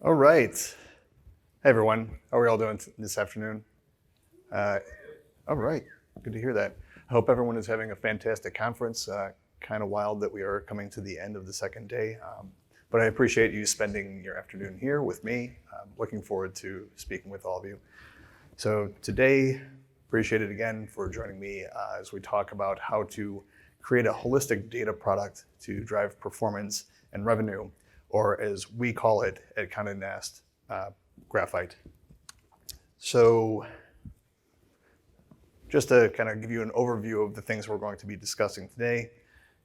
All right. Hey, everyone. How are we all doing this afternoon? All right. Good to hear that. I hope everyone is having a fantastic conference. Kind of wild that we are coming to the end of the second day, but I appreciate you spending your afternoon here with me. I'm looking forward to speaking with all of you. So today, appreciate it again for joining me as we talk about how to create a holistic data product to drive performance and revenue, or as we call it at Condé Nast, graphite. So just to kind of give you an overview of the things we're going to be discussing today,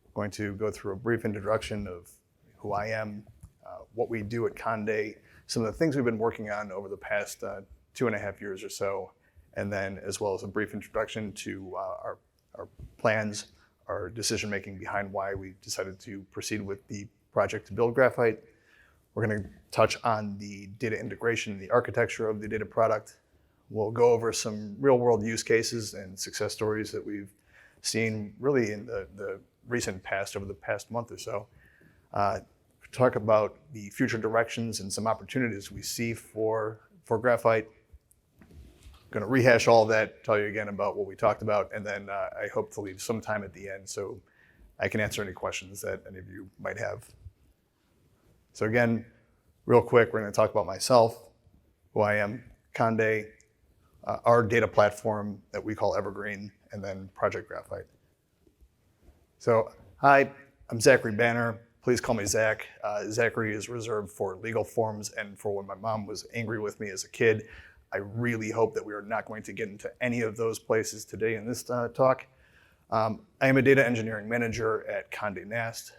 I'm going to go through a brief introduction of who I am, what we do at Condé, some of the things we've been working on over the past 2.5 years or so, and then as well as a brief introduction to our plans, our decision-making behind why we decided to proceed with the project to build graphite. We're going to touch on the data integration, the architecture of the data product. We'll go over some real-world use cases and success stories that we've seen really in the recent past, over the past month or so. Talk about the future directions and some opportunities we see for graphite. Going to rehash all of that, tell you again about what we talked about, and then I hope to leave some time at the end so I can answer any questions that any of you might have. So again, real quick, we're going to talk about myself, who I am, Condé, our data platform that we call Evergreen, and then Project Graphite. So hi, I'm Zachary Bannor. Please call me Zach. Zachary is reserved for legal forms and for when my mom was angry with me as a kid. I really hope that we are not going to get into any of those places today in this talk. I am a data engineering manager at Condé Nast.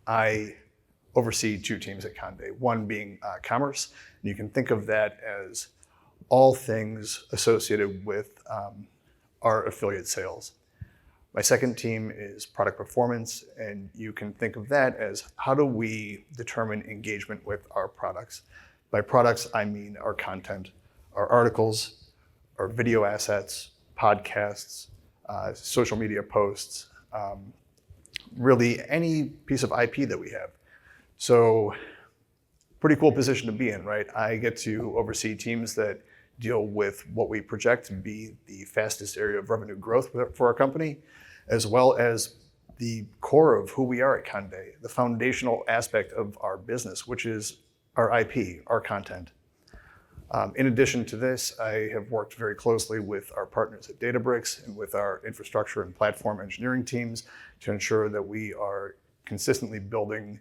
I oversee 2 teams at Condé, one being commerce, and you can think of that as all things associated with our affiliate sales. My second team is product performance, and you can think of that as how do we determine engagement with our products. By products, I mean our content, our articles, our video assets, podcasts, social media posts, really any piece of IP that we have. So pretty cool position to be in, right? I get to oversee teams that deal with what we project to be the fastest area of revenue growth for our company, as well as the core of who we are at Condé, the foundational aspect of our business, which is our IP, our content. In addition to this, I have worked very closely with our partners at Databricks and with our infrastructure and platform engineering teams to ensure that we are consistently building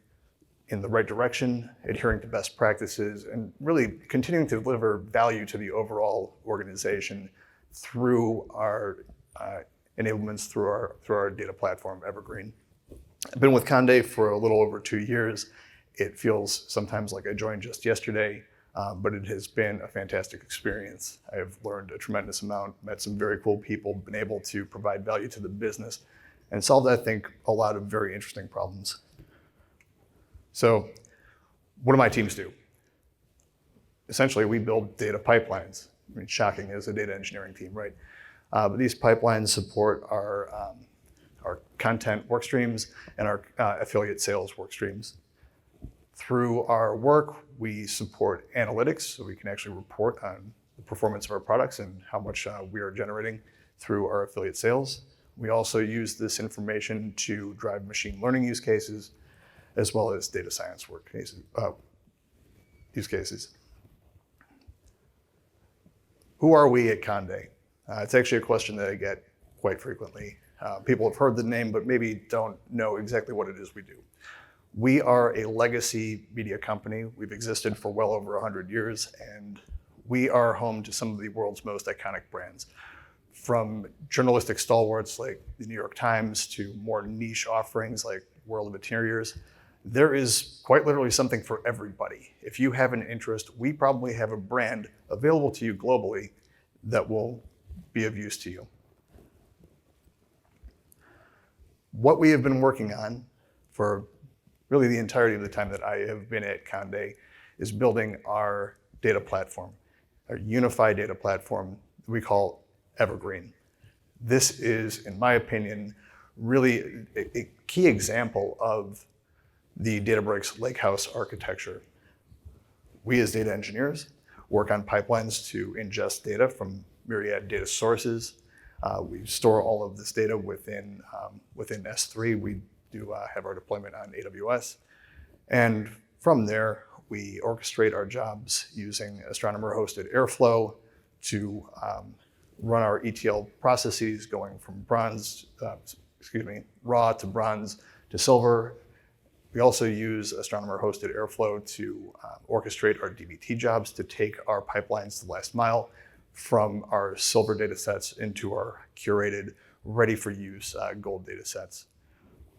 in the right direction, adhering to best practices, and really continuing to deliver value to the overall organization through our enablements through our data platform, Evergreen. I've been with Condé for a little over 2 years. It feels sometimes like I joined just yesterday, but it has been a fantastic experience. I have learned a tremendous amount, met some very cool people, been able to provide value to the business, and solved, I think, a lot of very interesting problems. So what do my teams do? Essentially, we build data pipelines. I mean, shocking as a data engineering team, right? But these pipelines support our content work streams and our affiliate sales work streams. Through our work, we support analytics, so we can actually report on the performance of our products and how much we are generating through our affiliate sales. We also use this information to drive machine learning use cases, as well as data science use cases. Who are we at Condé? It's actually a question that I get quite frequently. People have heard the name, but maybe don't know exactly what it is we do. We are a legacy media company. We've existed for well over 100 years, and we are home to some of the world's most iconic brands. From journalistic stalwarts like the New York Times to more niche offerings like World of Interiors, there is quite literally something for everybody. If you have an interest, we probably have a brand available to you globally that will be of use to you. What we have been working on for really the entirety of the time that I have been at Condé is building our data platform, our unified data platform we call Evergreen. This is, in my opinion, really a key example of the Databricks Lakehouse architecture. We as data engineers work on pipelines to ingest data from myriad data sources. We store all of this data within S3. We do have our deployment on AWS. And from there, we orchestrate our jobs using astronomer-hosted Airflow to run our ETL processes going from raw to bronze to silver. We also use astronomer-hosted Airflow to orchestrate our DBT jobs to take our pipelines the last mile from our silver data sets into our curated, ready-for-use gold data sets.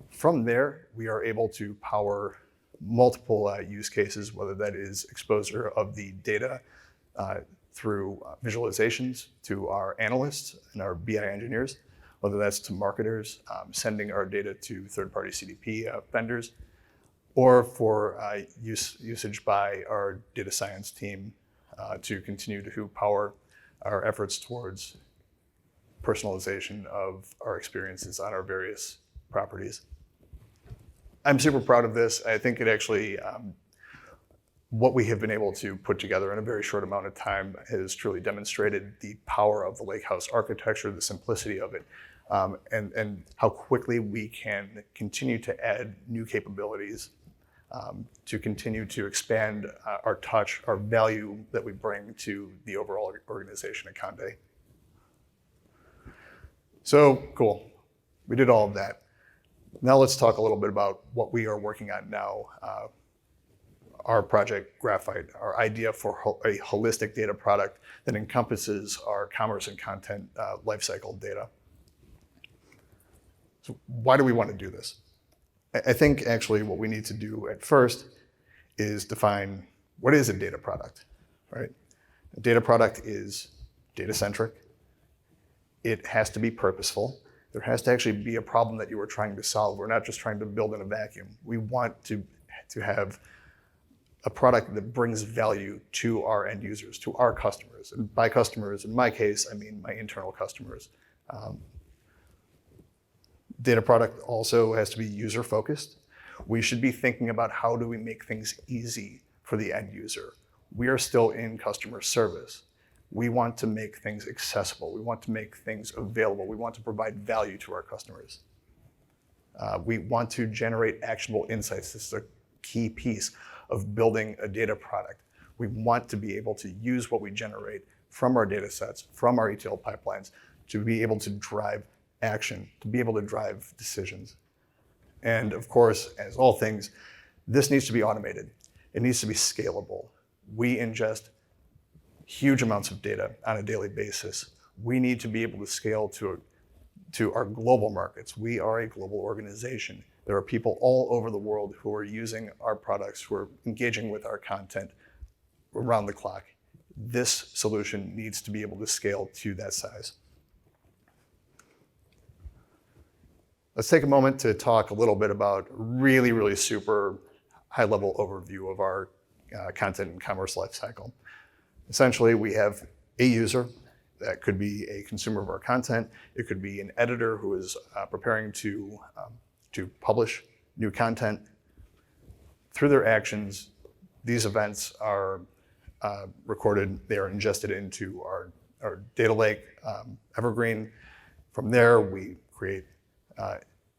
From there, we are able to power multiple use cases, whether that is exposure of the data through visualizations to our analysts and our BI engineers, whether that's to marketers, sending our data to third-party CDP vendors, or for usage by our data science team to continue to power our efforts towards personalization of our experiences on our various properties. I'm super proud of this. I think it actually, what we have been able to put together in a very short amount of time has truly demonstrated the power of the Lakehouse architecture, the simplicity of it, and how quickly we can continue to add new capabilities to continue to expand our touch, our value that we bring to the overall organization at Condé. So cool, we did all of that. Now let's talk a little bit about what we are working on now. Our project Graphite, our idea for a holistic data product that encompasses our commerce and content lifecycle data. So why do we want to do this? I think actually what we need to do at first is define what is a data product, right? A data product is data-centric. It has to be purposeful. There has to actually be a problem that you are trying to solve. We're not just trying to build in a vacuum. We want to have a product that brings value to our end users, to our customers. And by customers, in my case, I mean my internal customers. Data product also has to be user-focused. We should be thinking about how do we make things easy for the end user. We are still in customer service. We want to make things accessible. We want to make things available. We want to provide value to our customers. We want to generate actionable insights. This is a key piece of building a data product. We want to be able to use what we generate from our data sets, from our ETL pipelines, to be able to drive action, to be able to drive decisions. And of course, as all things, this needs to be automated. It needs to be scalable. We ingest huge amounts of data on a daily basis. We need to be able to scale to our global markets. We are a global organization. There are people all over the world who are using our products, who are engaging with our content around the clock. This solution needs to be able to scale to that size. Let's take a moment to talk a little bit about really super high-level overview of our content and commerce lifecycle. Essentially, we have a user that could be a consumer of our content. It could be an editor who is preparing to publish new content. Through their actions, these events are recorded. They are ingested into our data lake, Evergreen. From there, we create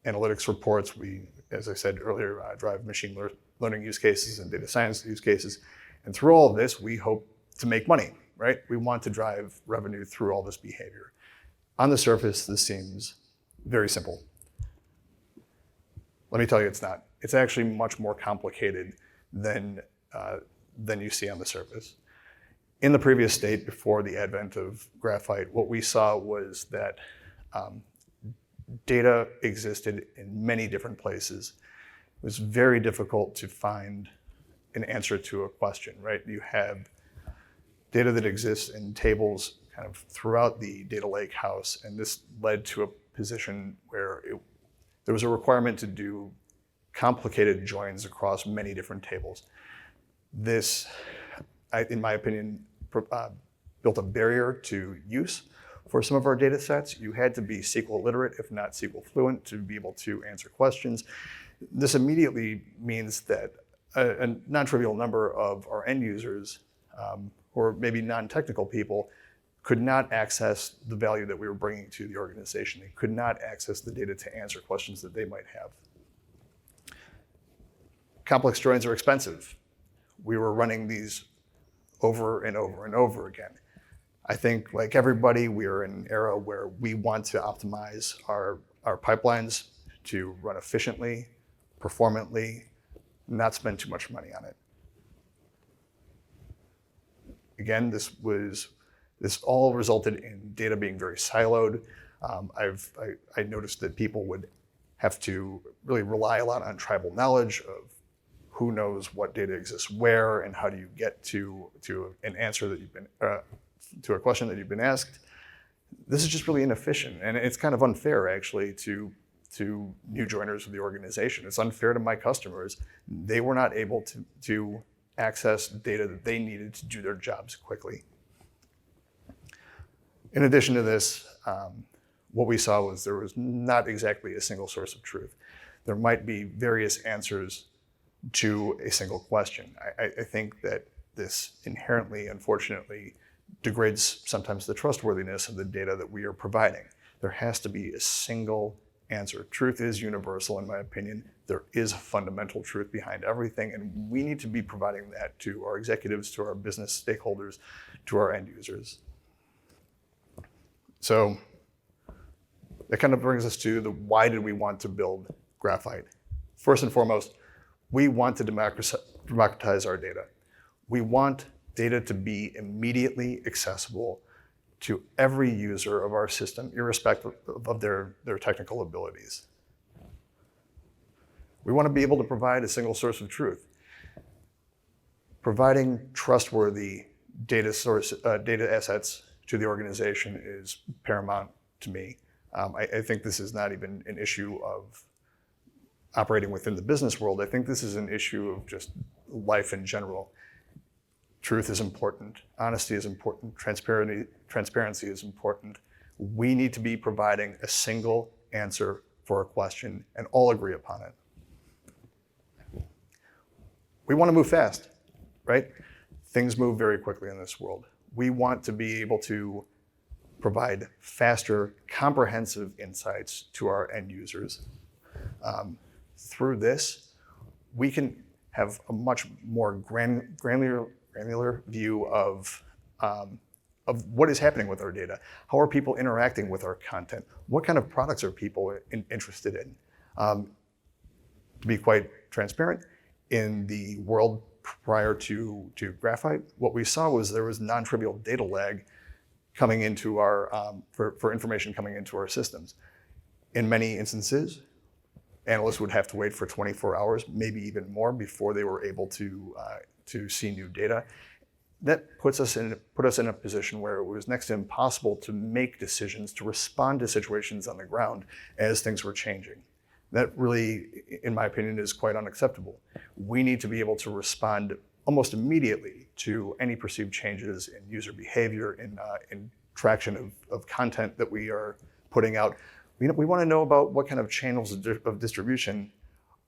analytics reports. We, as I said earlier, drive machine learning use cases and data science use cases. And through all of this, we hope to make money, right? We want to drive revenue through all this behavior. On the surface, this seems very simple. Let me tell you, it's not. It's actually much more complicated than you see on the surface. In the previous state, before the advent of Graphite, what we saw was that data existed in many different places. It was very difficult to find an answer to a question, right? You have data that exists in tables kind of throughout the data lake house, and this led to a position where there was a requirement to do complicated joins across many different tables. This, in my opinion, built a barrier to use for some of our data sets. You had to be SQL literate, if not SQL fluent, to be able to answer questions. This immediately means that a non-trivial number of our end users, or maybe non-technical people, could not access the value that we were bringing to the organization. They could not access the data to answer questions that they might have. Complex joins are expensive. We were running these over and over and over again. I think, like everybody, we are in an era where we want to optimize our pipelines to run efficiently, performantly, not spend too much money on it. Again, this all resulted in data being very siloed. I noticed that people would have to really rely a lot on tribal knowledge of who knows what data exists where and how do you get to an answer that you've been to a question that you've been asked. This is just really inefficient, and it's kind of unfair actually to new joiners of the organization. It's unfair to my customers. They were not able to access data that they needed to do their jobs quickly. In addition to this, what we saw was there was not exactly a single source of truth. There might be various answers to a single question. I think that this inherently, unfortunately, degrades sometimes the trustworthiness of the data that we are providing. There has to be a single answer. Truth is universal, in my opinion. There is a fundamental truth behind everything, and we need to be providing that to our executives, to our business stakeholders, to our end users. So that kind of brings us to the why did we want to build Graphite? First and foremost, we want to democratize our data. We want data to be immediately accessible to every user of our system, irrespective of their technical abilities. We want to be able to provide a single source of truth. Providing trustworthy data assets to the organization is paramount to me. I think this is not even an issue of operating within the business world. I think this is an issue of just life in general. Truth is important, honesty is important, transparency is important. We need to be providing a single answer for a question and all agree upon it. We want to move fast, right? Things move very quickly in this world. We want to be able to provide faster, comprehensive insights to our end users. Through this, we can have a much more granular view of what is happening with our data. How are people interacting with our content? What kind of products are people interested in? To be quite transparent, in the world prior to Graphite, what we saw was there was non-trivial data lag coming into our, for information coming into our systems. In many instances, analysts would have to wait for 24 hours, maybe even more, before they were able to see new data. That put us in a position where it was next to impossible to make decisions, to respond to situations on the ground as things were changing. That really, in my opinion, is quite unacceptable. We need to be able to respond almost immediately to any perceived changes in user behavior, in traction of content that we are putting out. We want to know about what kind of channels of distribution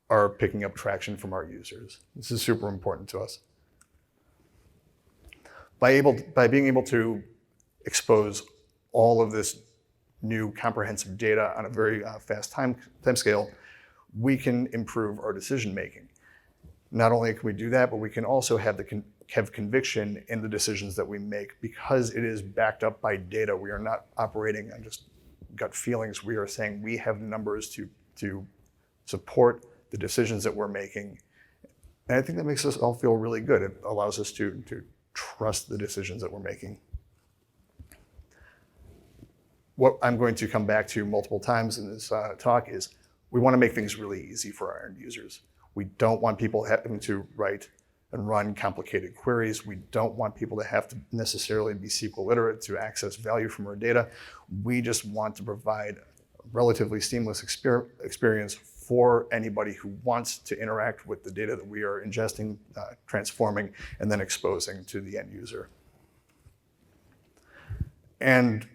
are picking up traction from our users. This is super important to us. By being able to expose all of this new comprehensive data on a very fast time scale, we can improve our decision making. Not only can we do that, but we can also have conviction in the decisions that we make because it is backed up by data. We are not operating on just gut feelings. We are saying we have numbers to support the decisions that we're making. And I think that makes us all feel really good. It allows us to trust the decisions that we're making. What I'm going to come back to multiple times in this talk is we want to make things really easy for our end users. We don't want people having to write and run complicated queries. We don't want people to have to necessarily be SQL literate to access value from our data. We just want to provide a relatively seamless experience for anybody who wants to interact with the data that we are ingesting, transforming, and then exposing to the end user. And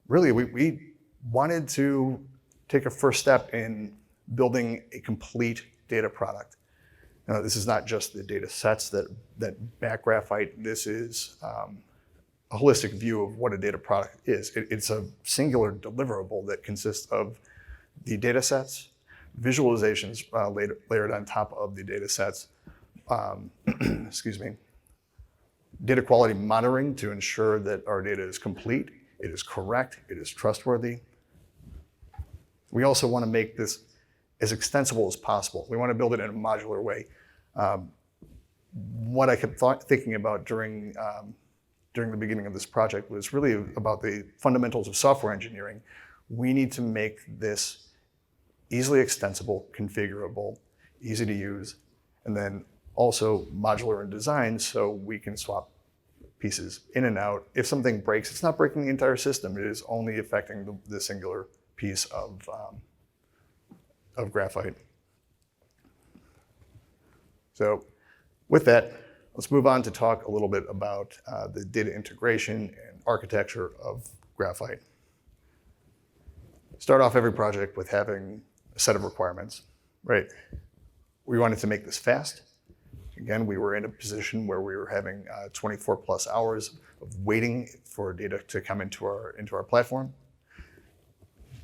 really, we wanted to take a first step in building a complete data product. This is not just the data sets that back graphite. This is a holistic view of what a data product is. It's a singular deliverable that consists of the data sets, visualizations layered on top of the data sets, excuse me, data quality monitoring to ensure that our data is complete, it is correct, it is trustworthy. We also want to make this as extensible as possible. We want to build it in a modular way. What I kept thinking about during the beginning of this project was really about the fundamentals of software engineering. We need to make this easily extensible, configurable, easy to use, and then also modular in design so we can swap pieces in and out. If something breaks, it's not breaking the entire system. It is only affecting the singular piece of graphite. So with that, let's move on to talk a little bit about the data integration and architecture of graphite. Start off every project with having a set of requirements, right? We wanted to make this fast. Again, we were in a position where we were having 24 plus hours of waiting for data to come into our platform.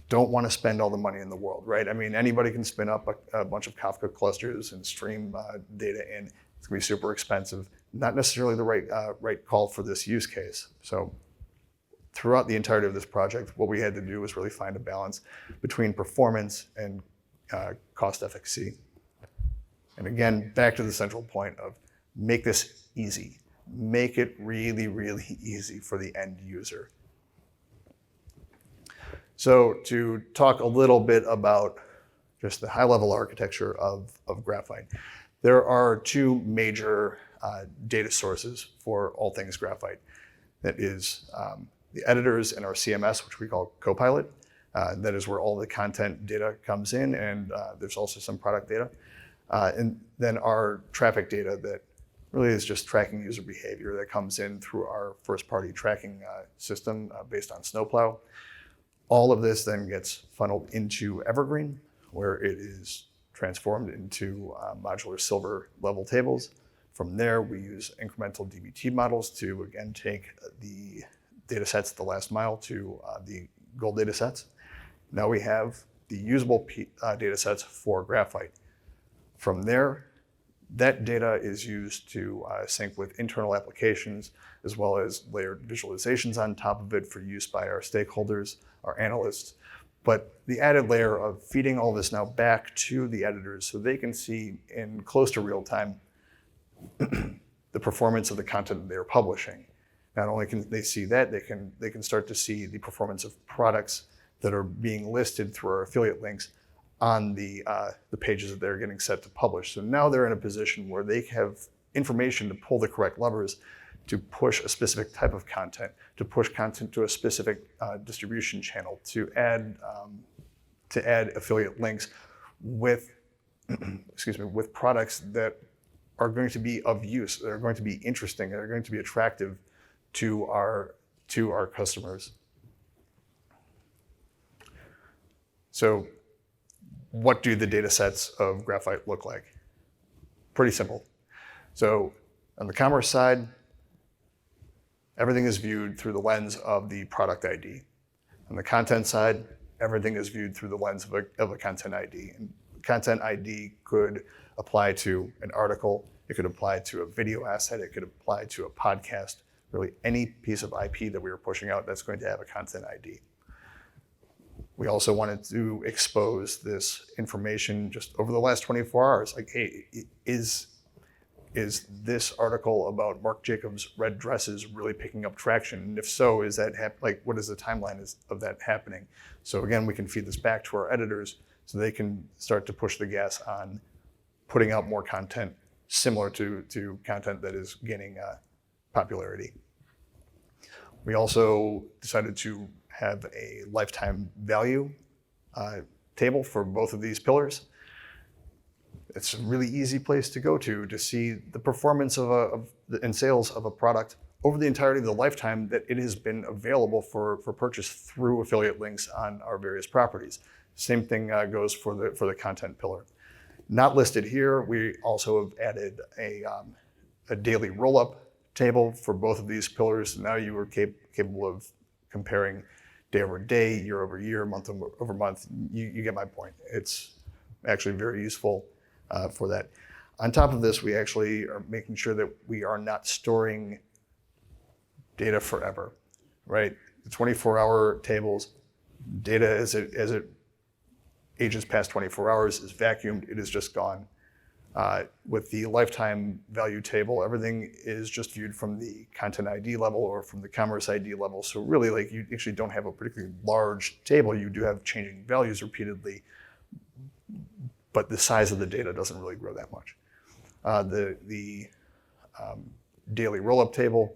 Don't want to spend all the money in the world, right? I mean, anybody can spin up a bunch of Kafka clusters and stream data in. It's gonna be super expensive. Not necessarily the right call for this use case. So throughout the entirety of this project, what we had to do was really find a balance between performance and cost efficacy. And again, back to the central point of make this easy. Make it really, really easy for the end user. So to talk a little bit about just the high-level architecture of graphite, there are two major data sources for all things graphite. That is the editors in our CMS, which we call Copilot. That is where all the content data comes in, and there's also some product data. And then our traffic data that really is just tracking user behavior that comes in through our first-party tracking system based on Snowplow. All of this then gets funneled into Evergreen, where it is transformed into modular silver level tables. From there, we use incremental DBT models to, again, take the data sets at the last mile to the gold data sets. Now we have the usable data sets for graphite. From there, that data is used to sync with internal applications, as well as layered visualizations on top of it for use by our stakeholders, our analysts. But the added layer of feeding all this now back to the editors so they can see in close to real time the performance of the content that they're publishing. Not only can they see that, they can start to see the performance of products that are being listed through our affiliate links on the pages that they're getting set to publish. So now they're in a position where they have information to pull the correct levers to push a specific type of content, to push content to a specific distribution channel, to add affiliate links with, with products that are going to be of use, that are going to be interesting, that are going to be attractive to our customers. So what do the data sets of graphite look like? Pretty simple. So on the commerce side, everything is viewed through the lens of the product ID. On the content side, everything is viewed through the lens of a content ID. And content ID could apply to an article, it could apply to a video asset, it could apply to a podcast, really any piece of IP that we are pushing out that's going to have a content ID. We also wanted to expose this information just over the last 24 hours. Like, hey, is this article about Marc Jacobs' red dresses really picking up traction? And if so, is that what is the timeline of that happening? So again, we can feed this back to our editors so they can start to push the gas on putting out more content similar to content that is gaining popularity. We also decided to have a lifetime value table for both of these pillars. It's a really easy place to go to see the performance and sales of a product over the entirety of the lifetime that it has been available for purchase through affiliate links on our various properties. Same thing goes for the content pillar. Not listed here, we also have added a daily roll-up table for both of these pillars. Now you are capable of comparing day over day, year over year, month over month. You get my point. It's actually very useful for that. On top of this, we actually are making sure that we are not storing data forever, right? The 24-hour tables, data as it ages past 24 hours is vacuumed, it is just gone. With the lifetime value table, everything is just viewed from the content ID level or from the commerce ID level. So really, like, you actually don't have a particularly large table. You do have changing values repeatedly, but the size of the data doesn't really grow that much. The daily roll-up table,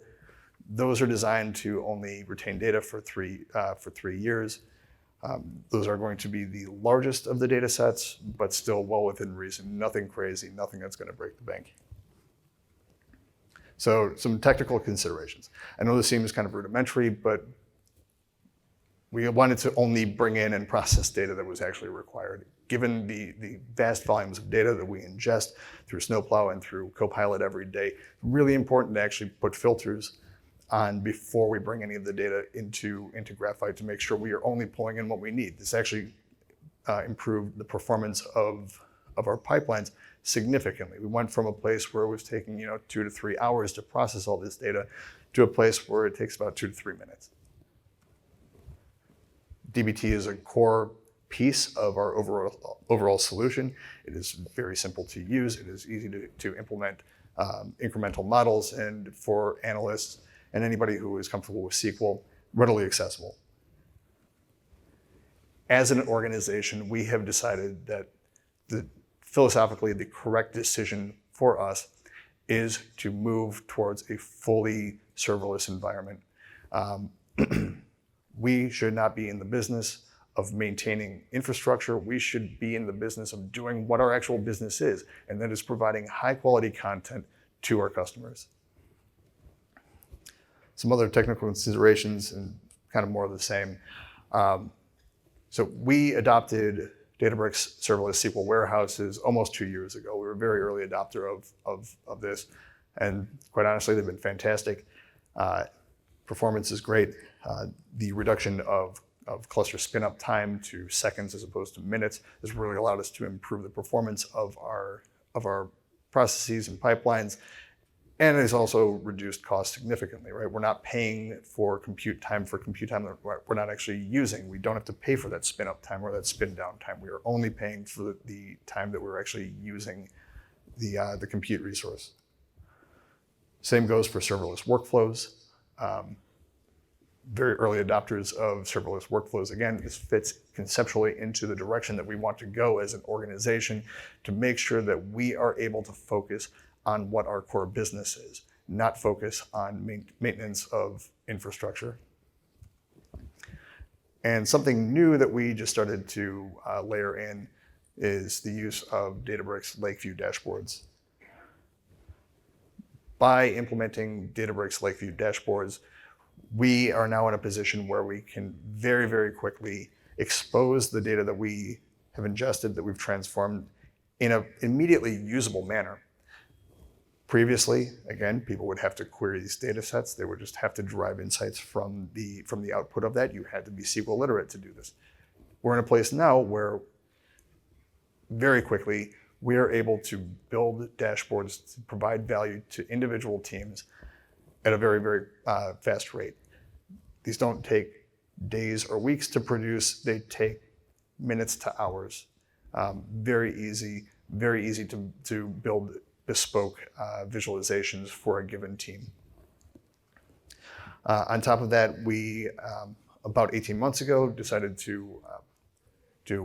those are designed to only retain data for 3 years. Those are going to be the largest of the data sets, but still well within reason. Nothing crazy, nothing that's going to break the bank. So some technical considerations. I know this seems kind of rudimentary, but we wanted to only bring in and process data that was actually required. Given the vast volumes of data that we ingest through Snowplow and through Copilot every day, really important to actually put filters on before we bring any of the data into Graphite to make sure we are only pulling in what we need. This actually improved the performance of our pipelines significantly. We went from a place where it was taking 2 to 3 hours to process all this data to a place where it takes about 2 to 3 minutes. dbt is a core piece of our overall solution. It is very simple to use. It is easy to implement incremental models, and for analysts and anybody who is comfortable with SQL, readily accessible. As an organization, we have decided that philosophically the correct decision for us is to move towards a fully serverless environment. We should not be in the business of maintaining infrastructure. We should be in the business of doing what our actual business is, and that is providing high quality content to our customers. Some other technical considerations and kind of more of the same. So we adopted Databricks serverless SQL warehouses almost 2 years ago. We were a very early adopter of this, and quite honestly, they've been fantastic. Performance is great. The reduction of cluster spin-up time to seconds as opposed to minutes has really allowed us to improve the performance of our processes and pipelines. And it's also reduced costs significantly, right? We're not paying for compute time that we're not actually using. We don't have to pay for that spin up time or that spin down time. We are only paying for the time that we're actually using the compute resource. Same goes for serverless workflows. Very early adopters of serverless workflows. Again, this fits conceptually into the direction that we want to go as an organization to make sure that we are able to focus on what our core business is, not focus on maintenance of infrastructure. And something new that we just started to layer in is the use of Databricks Lakeview dashboards. By implementing Databricks Lakeview dashboards, we are now in a position where we can very, very quickly expose the data that we have ingested, that we've transformed, in an immediately usable manner. Previously, again, people would have to query these data sets. They would just have to derive insights from the output of that. You had to be SQL literate to do this. We're in a place now where very quickly we are able to build dashboards to provide value to individual teams at a very, very fast rate. These don't take days or weeks to produce. They take minutes to hours. Very easy to build bespoke visualizations for a given team. On top of that, we, about 18 months ago, decided to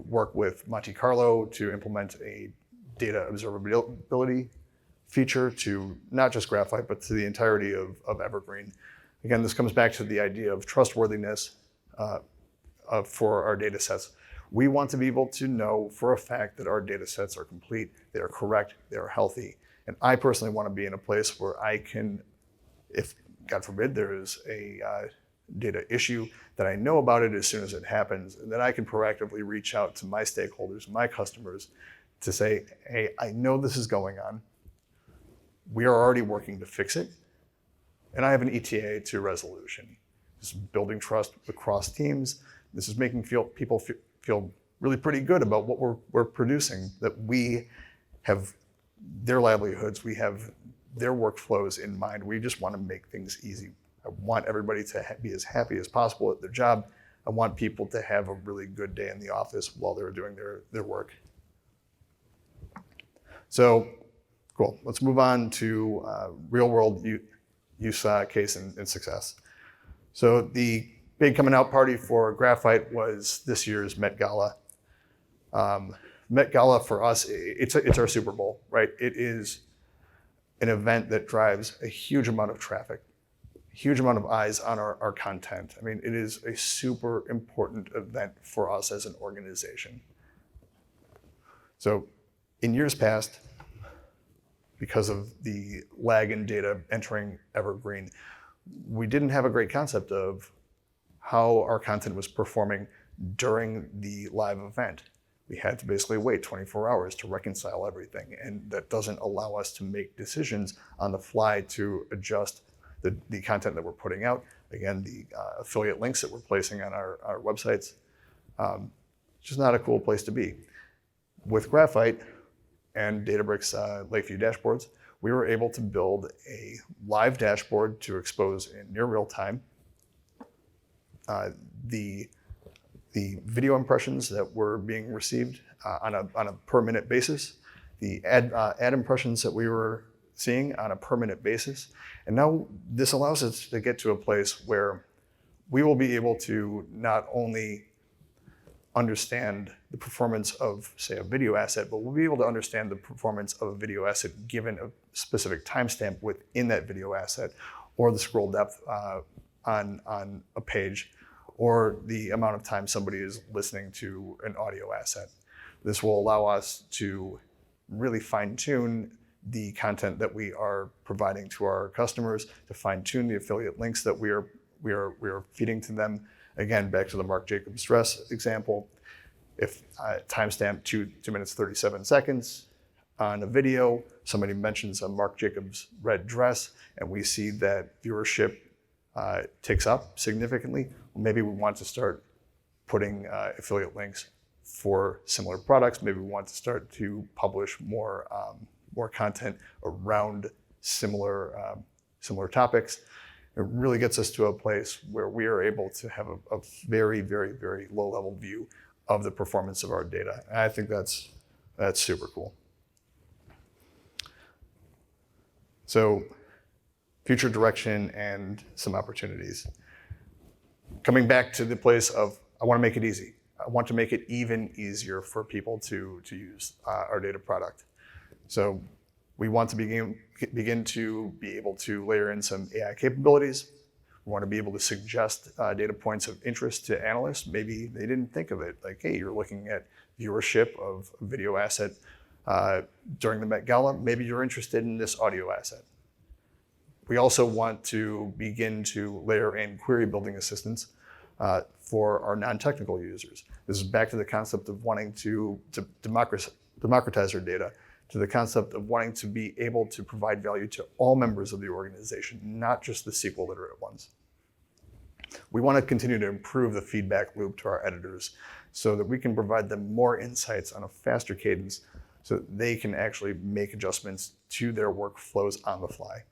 work with Monte Carlo to implement a data observability feature to not just Graphite, but to the entirety of Evergreen. Again, this comes back to the idea of trustworthiness for our data sets. We want to be able to know for a fact that our data sets are complete, they are correct, they are healthy. And I personally want to be in a place where I can, if God forbid there is a data issue, that I know about it as soon as it happens, and that I can proactively reach out to my stakeholders, my customers, to say, hey, I know this is going on. We are already working to fix it. And I have an ETA to resolution. This is building trust across teams. This is making people feel really pretty good about what we're producing, that we have their livelihoods, we have their workflows in mind. We just want to make things easy. I want everybody to be as happy as possible at their job. I want people to have a really good day in the office while they're doing their work. So, cool. Let's move on to real world use case and success. So the big coming out party for Graphite was this year's Met Gala. Met Gala for us, it's our Super Bowl, right? It is an event that drives a huge amount of traffic, a huge amount of eyes on our content. I mean, it is a super important event for us as an organization. So in years past, because of the lag in data entering Evergreen, we didn't have a great concept of how our content was performing during the live event. We had to basically wait 24 hours to reconcile everything, and that doesn't allow us to make decisions on the fly to adjust the content that we're putting out. Again, the affiliate links that we're placing on our websites, just not a cool place to be. With Graphite and Databricks Lakeview dashboards, we were able to build a live dashboard to expose in near real time the video impressions that were being received on a per minute basis, the ad impressions that we were seeing on a per minute basis. And now this allows us to get to a place where we will be able to not only understand the performance of, say, a video asset, but we'll be able to understand the performance of a video asset given a specific timestamp within that video asset, or the scroll depth on a page, or the amount of time somebody is listening to an audio asset. This will allow us to really fine-tune the content that we are providing to our customers, to fine-tune the affiliate links that we are feeding to them. Again, back to the Marc Jacobs dress example. If timestamp 2 minutes 37 seconds on a video, somebody mentions a Marc Jacobs red dress, and we see that viewership ticks up significantly, well, maybe we want to start putting affiliate links for similar products. Maybe we want to start to publish more content around similar topics. It really gets us to a place where we are able to have a very, very, very low level view of the performance of our data. And I think that's super cool. So, future direction and some opportunities. Coming back to the place of, I want to make it easy. I want to make it even easier for people to use our data product. So we want to begin to be able to layer in some AI capabilities. We want to be able to suggest data points of interest to analysts. Maybe they didn't think of it. Like, hey, you're looking at viewership of a video asset during the Met Gala. Maybe you're interested in this audio asset. We also want to begin to layer in query building assistance for our non-technical users. This is back to the concept of wanting to democratize our data, to the concept of wanting to be able to provide value to all members of the organization, not just the SQL literate ones. We want to continue to improve the feedback loop to our editors so that we can provide them more insights on a faster cadence so that they can actually make adjustments to their workflows on the fly.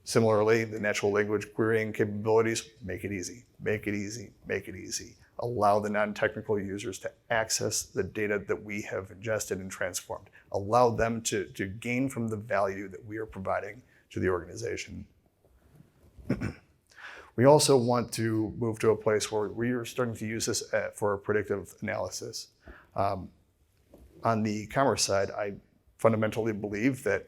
Similarly, the natural language querying capabilities, make it easy, make it easy, make it easy. Allow the non-technical users to access the data that we have ingested and transformed. Allow them to gain from the value that we are providing to the organization. We also want to move to a place where we are starting to use this for predictive analysis. On the commerce side, I fundamentally believe that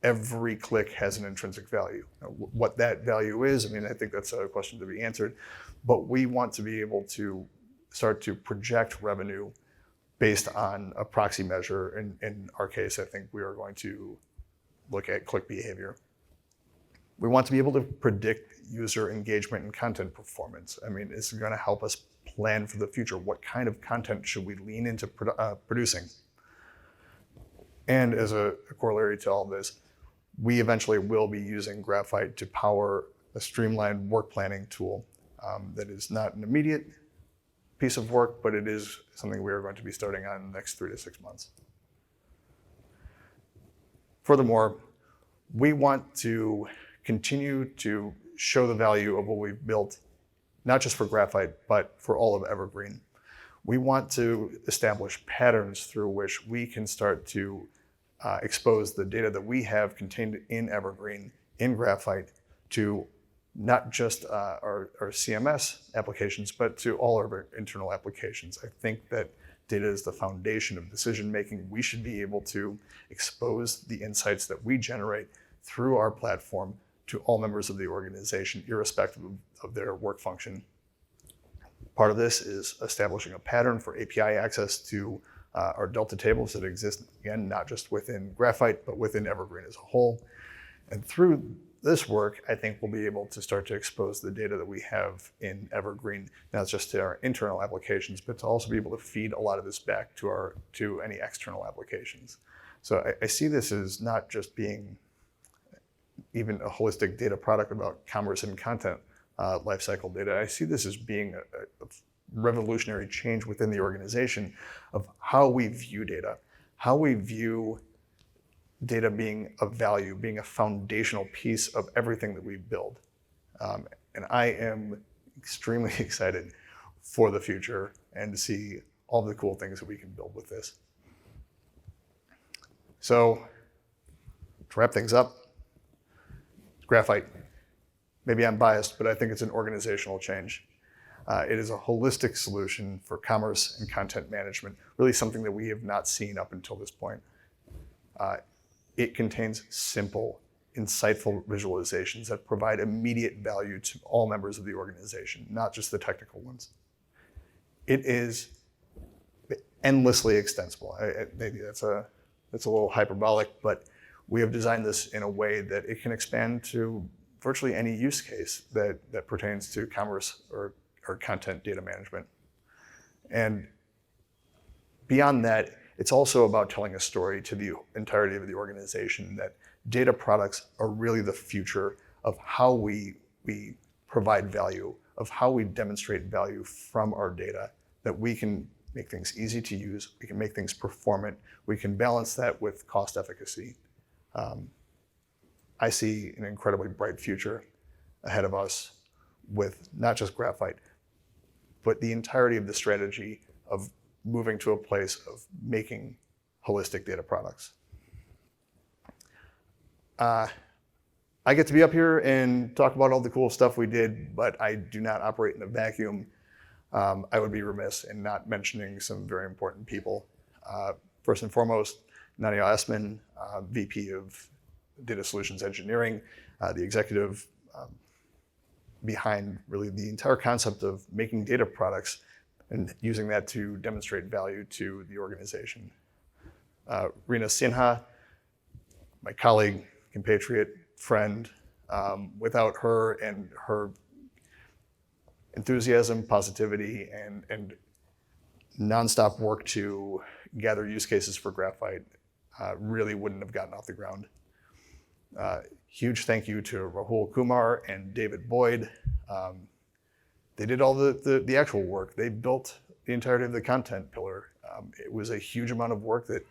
every click has an intrinsic value. What that value is, I mean, I think that's a question to be answered, but we want to be able to start to project revenue based on a proxy measure. In our case, I think we are going to look at click behavior. We want to be able to predict user engagement and content performance. I mean, it's going to help us plan for the future. What kind of content should we lean into producing? And as a corollary to all this, we eventually will be using Graphite to power a streamlined work planning tool that is not an immediate piece of work, but it is something we are going to be starting on in the next 3 to 6 months. Furthermore, we want to continue to show the value of what we've built, not just for Graphite, but for all of Evergreen. We want to establish patterns through which we can start to expose the data that we have contained in Evergreen, in Graphite, to not just our CMS applications, but to all of our internal applications. I think that data is the foundation of decision making. We should be able to expose the insights that we generate through our platform to all members of the organization, irrespective of their work function. Part of this is establishing a pattern for API access to our Delta tables that exist, again, not just within Graphite, but within Evergreen as a whole. And through this work, I think we'll be able to start to expose the data that we have in Evergreen, not just to our internal applications, but to also be able to feed a lot of this back to any external applications. So I see this as not just being even a holistic data product about commerce and content lifecycle data. I see this as being a revolutionary change within the organization of how we view data, how we view data being of value, being a foundational piece of everything that we build. And I am extremely excited for the future and to see all the cool things that we can build with this. So to wrap things up, Graphite, maybe I'm biased, but I think it's an organizational change. It is a holistic solution for commerce and content management, really something that we have not seen up until this point. It contains simple, insightful visualizations that provide immediate value to all members of the organization, not just the technical ones. It is endlessly extensible. Maybe that's a little hyperbolic, but we have designed this in a way that it can expand to virtually any use case that pertains to commerce or content data management. And beyond that, it's also about telling a story to the entirety of the organization that data products are really the future of how we provide value, of how we demonstrate value from our data, that we can make things easy to use, we can make things performant, we can balance that with cost efficacy. I see an incredibly bright future ahead of us with not just Graphite, but the entirety of the strategy of moving to a place of making holistic data products. I get to be up here and talk about all the cool stuff we did, but I do not operate in a vacuum. I would be remiss in not mentioning some very important people. First and foremost, Nadia Esman, VP of Data Solutions Engineering, the executive behind really the entire concept of making data products and using that to demonstrate value to the organization. Reena Sinha, my colleague, compatriot, friend. Without her and her enthusiasm, positivity, and nonstop work to gather use cases for Graphite, really wouldn't have gotten off the ground. Huge thank you to Rahul Kumar and David Boyd. They did all the actual work. They built the entirety of the content pillar. It was a huge amount of work that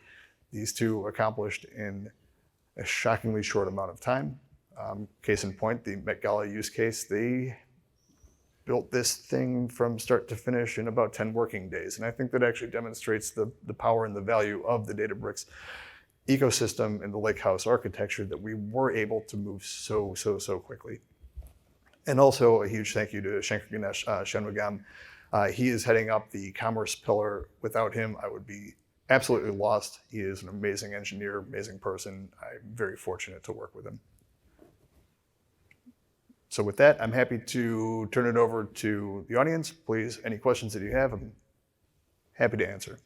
these two accomplished in a shockingly short amount of time. Case in point, the Met Gala use case, they built this thing from start to finish in about 10 working days. And I think that actually demonstrates the power and the value of the Databricks ecosystem and the Lakehouse architecture, that we were able to move so quickly. And also a huge thank you to Shankar Ganesh Shanmugam. He is heading up the commerce pillar. Without him, I would be absolutely lost. He is an amazing engineer, amazing person. I'm very fortunate to work with him. So with that, I'm happy to turn it over to the audience. Please, any questions that you have, I'm happy to answer.